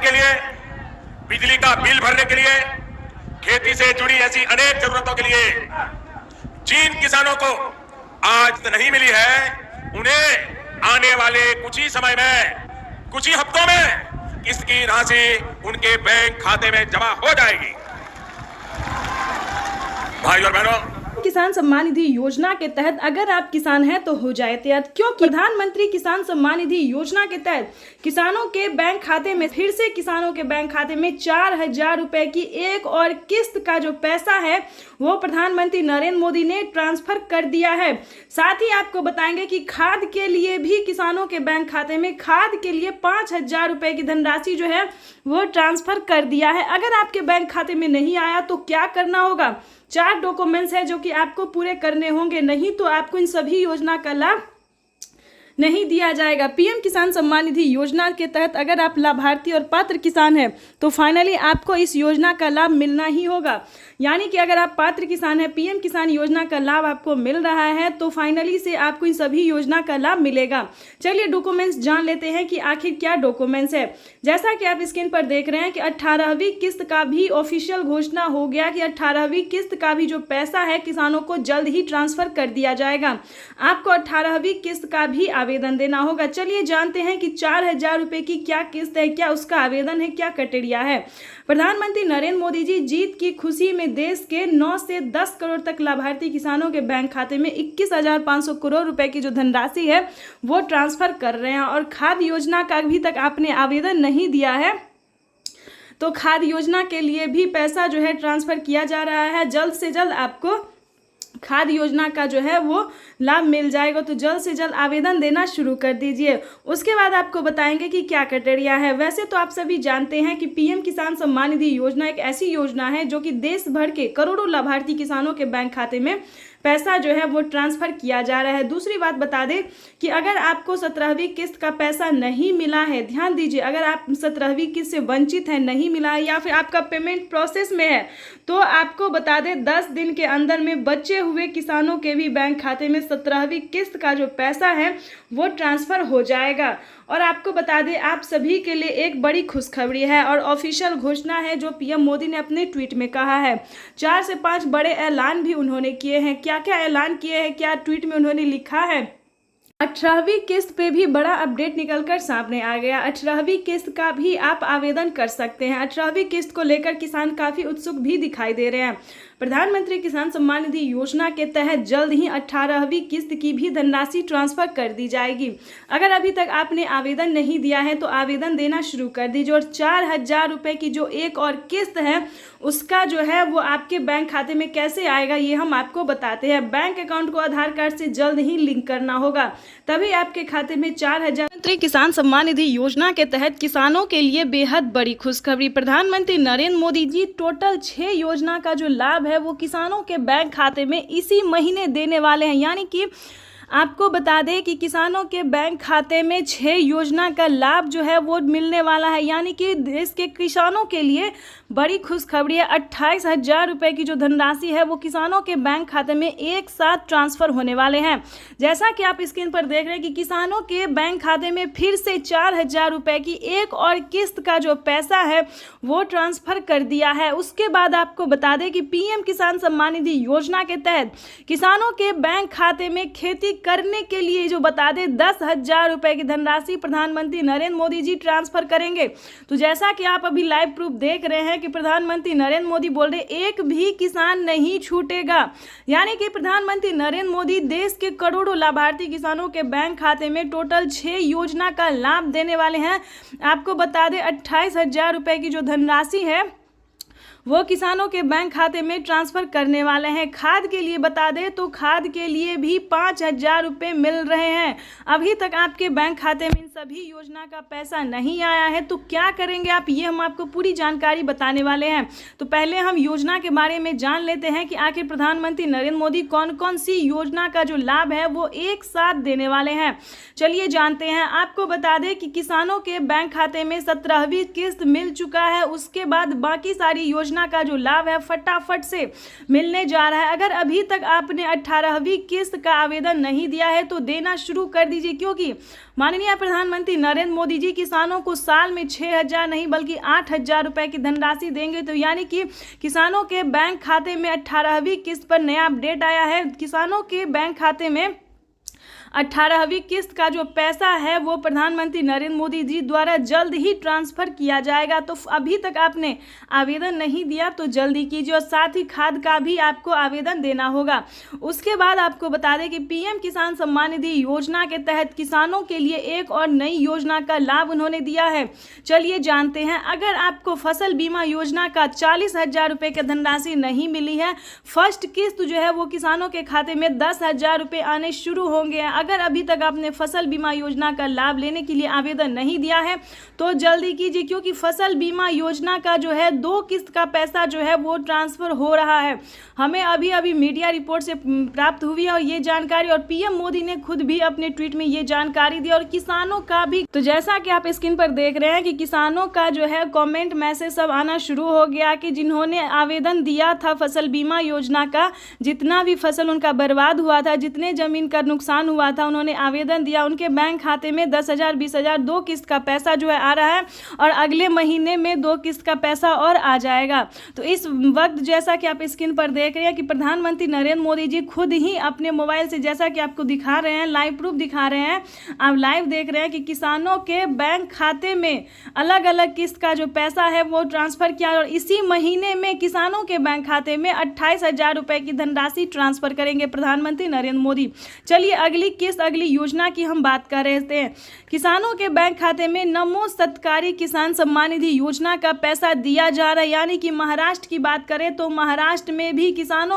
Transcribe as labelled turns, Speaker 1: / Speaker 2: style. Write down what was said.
Speaker 1: के लिए, बिजली का बिल भरने के लिए, खेती से जुड़ी ऐसी अनेक जरूरतों के लिए जिन किसानों को आज नहीं मिली है, उन्हें आने वाले कुछ ही समय में, कुछ ही हफ्तों में किस्त की राशि उनके बैंक खाते में जमा हो जाएगी। भाई और बहनों,
Speaker 2: किसान सम्मान निधि योजना के तहत अगर आप किसान हैं तो हो जाए तैयार, क्योंकि प्रधानमंत्री किसान सम्मान निधि योजना के तहत किसानों के बैंक खाते में फिर से किसानों के बैंक खाते में 4,000 रुपए की एक और किस्त का जो पैसा है वो प्रधानमंत्री नरेंद्र मोदी ने ट्रांसफर कर दिया है। साथ ही आपको बताएंगे कि खाद के लिए भी किसानों के बैंक खाते में खाद के लिए 5,000 रुपए की धनराशि जो है वो ट्रांसफर कर दिया है। अगर आपके बैंक खाते में नहीं आया तो क्या करना होगा? 4 डॉक्यूमेंट्स है जो कि आपको पूरे करने होंगे, नहीं तो आपको इन सभी योजना का लाभ नहीं दिया जाएगा। पीएम किसान सम्मान निधि योजना के तहत अगर आप लाभार्थी और पात्र किसान हैं तो फाइनली आपको इस योजना का लाभ मिलना ही होगा। यानी कि अगर आप पात्र किसान हैं, पीएम किसान योजना का लाभ आपको मिल रहा है तो फाइनली से आपको इन सभी योजना का लाभ मिलेगा। चलिए डॉक्यूमेंट्स जान लेते हैं कि आखिर क्या डॉक्यूमेंट्स है। जैसा कि आप स्क्रीन पर देख रहे हैं कि 18वीं किस्त का भी ऑफिशियल घोषणा हो गया कि 18वीं किस्त का भी जो पैसा है किसानों को जल्द ही ट्रांसफर कर दिया जाएगा। आपको 18वीं किस्त का भी आवेदन देना होगा। चलिए जानते हैं कि 4,000 रुपए की क्या किस्त है, क्या उसका आवेदन है, क्या क्राइटेरिया है। प्रधानमंत्री नरेंद्र मोदी जी जीत की खुशी में देश के 9 से 10 करोड़ तक लाभार्थी किसानों के बैंक खाते में 21,500 करोड़ रुपए की जो धनराशि है वो ट्रांसफर कर रहे हैं। और खाद योजना का अभी तक आपने आवेदन नहीं दिया है तो खाद योजना के लिए भी पैसा जो है ट्रांसफर किया जा रहा है। जल्द से जल्द आपको खाद योजना का जो है वो लाभ मिल जाएगा, तो जल्द से जल्द आवेदन देना शुरू कर दीजिए। उसके बाद आपको बताएंगे कि क्या क्राइटेरिया है। वैसे तो आप सभी जानते हैं कि पीएम किसान सम्मान निधि योजना एक ऐसी योजना है जो कि देश भर के करोड़ों लाभार्थी किसानों के बैंक खाते में पैसा जो है वो ट्रांसफर किया जा रहा है। दूसरी बात बता दें कि अगर आपको 17वीं किस्त का पैसा नहीं मिला है, ध्यान दीजिए, अगर आप 17वीं किस्त से वंचित है, नहीं मिला है या फिर आपका पेमेंट प्रोसेस में है तो आपको बता दें 10 दिन के अंदर में बचे हुए किसानों के भी बैंक खाते में 17वीं किस्त का जो पैसा है वो ट्रांसफर हो जाएगा। और आपको बता दें आप सभी के लिए एक बड़ी खुशखबरी है और ऑफिशियल घोषणा है जो पीएम मोदी ने अपने ट्वीट में कहा है। 4 से 5 बड़े ऐलान भी उन्होंने किए हैं। क्या क्या ऐलान किए हैं, क्या ट्वीट में उन्होंने लिखा है? 18वीं किस्त पे भी बड़ा अपडेट निकलकर सामने आ गया। 18वीं किस्त का भी आप आवेदन कर सकते हैं। 18वीं किस्त को लेकर किसान काफ़ी उत्सुक भी दिखाई दे रहे हैं। प्रधानमंत्री किसान सम्मान निधि योजना के तहत जल्द ही 18वीं किस्त की भी धनराशि ट्रांसफर कर दी जाएगी। अगर अभी तक आपने आवेदन नहीं दिया है तो आवेदन देना शुरू कर दीजिए। और 4,000 रुपए की जो एक और किस्त है उसका जो है वो आपके बैंक खाते में कैसे आएगा ये हम आपको बताते हैं। बैंक अकाउंट को आधार कार्ड से जल्द ही लिंक करना होगा, तभी आपके खाते में 4,000। प्रधानमंत्री किसान सम्मान निधि योजना के तहत किसानों के लिए बेहद बड़ी खुशखबरी। प्रधानमंत्री नरेंद्र मोदी जी टोटल 6 योजना का जो लाभ है वो किसानों के बैंक खाते में इसी महीने देने वाले हैं। यानी कि आपको बता दें कि किसानों के बैंक खाते में 6 योजना का लाभ जो है वो मिलने वाला है। यानी कि देश के किसानों के लिए बड़ी खुशखबरी है। 28,000 रुपए की जो धनराशि है वो किसानों के बैंक खाते में एक साथ ट्रांसफर होने वाले हैं। जैसा कि आप स्क्रीन पर देख रहे हैं कि किसानों के बैंक खाते में फिर से 4,000 रुपए की एक और किस्त का जो पैसा है वो ट्रांसफर कर दिया है। उसके बाद आपको बता दें कि पीएम किसान सम्मान निधि योजना के तहत किसानों के बैंक खाते में खेती करने के लिए जो बता दें 10,000 रुपए की धनराशि प्रधानमंत्री नरेंद्र मोदी जी ट्रांसफर करेंगे। तो जैसा कि आप अभी लाइव प्रूफ देख रहे हैं कि प्रधानमंत्री नरेंद्र मोदी बोल रहे एक भी किसान नहीं छूटेगा। यानी कि प्रधानमंत्री नरेंद्र मोदी देश के करोड़ों लाभार्थी किसानों के बैंक खाते में टोटल 6 योजना का लाभ देने वाले हैं। आपको बता दें 28,000 रुपए की जो धनराशि है वो किसानों के बैंक खाते में ट्रांसफर करने वाले हैं। खाद के लिए बता दें तो खाद के लिए भी 5,000 रुपये मिल रहे हैं। अभी तक आपके बैंक खाते में इन सभी योजना का पैसा नहीं आया है तो क्या करेंगे आप, ये हम आपको पूरी जानकारी बताने वाले हैं। तो पहले हम योजना के बारे में जान लेते हैं कि आखिर प्रधानमंत्री नरेंद्र मोदी कौन कौन सी योजना का जो लाभ है वो एक साथ देने वाले हैं। चलिए जानते हैं। आपको बता दें कि किसानों के बैंक खाते में 17वीं किस्त मिल चुका है। उसके बाद बाकी सारी योजना योजना का जो लाभ है फटाफट से मिलने जा रहा है। अगर अभी तक आपने 18वीं किस्त का आवेदन नहीं दिया है तो देना शुरू कर दीजिए, क्योंकि माननीय प्रधानमंत्री नरेंद्र मोदी जी किसानों को साल में 6,000 नहीं बल्कि 8,000 रुपए की धनराशि देंगे। तो यानी कि किसानों के बैंक खाते में 18वीं किस्त पर नया अपडेट आया है। किसानों के बैंक खाते में 18वीं किस्त का जो पैसा है वो प्रधानमंत्री नरेंद्र मोदी जी द्वारा जल्द ही ट्रांसफर किया जाएगा। तो अभी तक आपने आवेदन नहीं दिया तो जल्दी कीजिए, और साथ ही खाद का भी आपको आवेदन देना होगा। उसके बाद आपको बता दें कि पीएम किसान सम्मान निधि योजना के तहत किसानों के लिए एक और नई योजना का लाभ उन्होंने दिया है। चलिए जानते हैं। अगर आपको फसल बीमा योजना का 40,000 रुपये की धनराशि नहीं मिली है, फर्स्ट किस्त जो है वो किसानों के खाते में 10,000 रुपये आने शुरू होंगे। अगर अभी तक आपने फसल बीमा योजना का लाभ लेने के लिए आवेदन नहीं दिया है तो जल्दी कीजिए, क्योंकि फसल बीमा योजना का जो है 2 किस्त का पैसा जो है वो ट्रांसफर हो रहा है। हमें अभी अभी मीडिया रिपोर्ट से प्राप्त हुई है और ये जानकारी, और पीएम मोदी ने खुद भी अपने ट्वीट में ये जानकारी दी, और किसानों का भी। तो जैसा कि आप स्क्रीन पर देख रहे हैं कि किसानों का जो है कमेंट मैसेज सब आना शुरू हो गया कि जिन्होंने आवेदन दिया था फसल बीमा योजना का, जितना भी फसल उनका बर्बाद हुआ था, जितने जमीन का नुकसान हुआ था, उन्होंने आवेदन दिया, उनके बैंक खाते में 10,000 20,000 2 किस्त का पैसा जो है आ रहा है, और अगले महीने में 2 किस्त का पैसा और आ जाएगा। तो इस वक्त जैसा कि आप स्क्रीन पर देख रहे हैं कि प्रधानमंत्री नरेंद्र मोदी जी खुद ही अपने मोबाइल से, जैसा कि आपको दिखा रहे हैं, लाइव प्रूफ दिखा रहे हैं, आप लाइव देख रहे हैं कि किसानों के बैंक खाते में अलग अलग किस्त का जो पैसा है वो ट्रांसफर किया, और इसी महीने में किसानों के बैंक खाते में 28,000 रुपए की धनराशि ट्रांसफर करेंगे प्रधानमंत्री नरेंद्र मोदी। चलिए अगली किस्त, अगली योजना की हम बात कर रहे थे। किसानों के बैंक खाते में नमो सत्कारी किसान सम्मान निधि योजना का पैसा दिया जा रहा है। यानी कि महाराष्ट्र की बात करें तो महाराष्ट्र में भी किसानों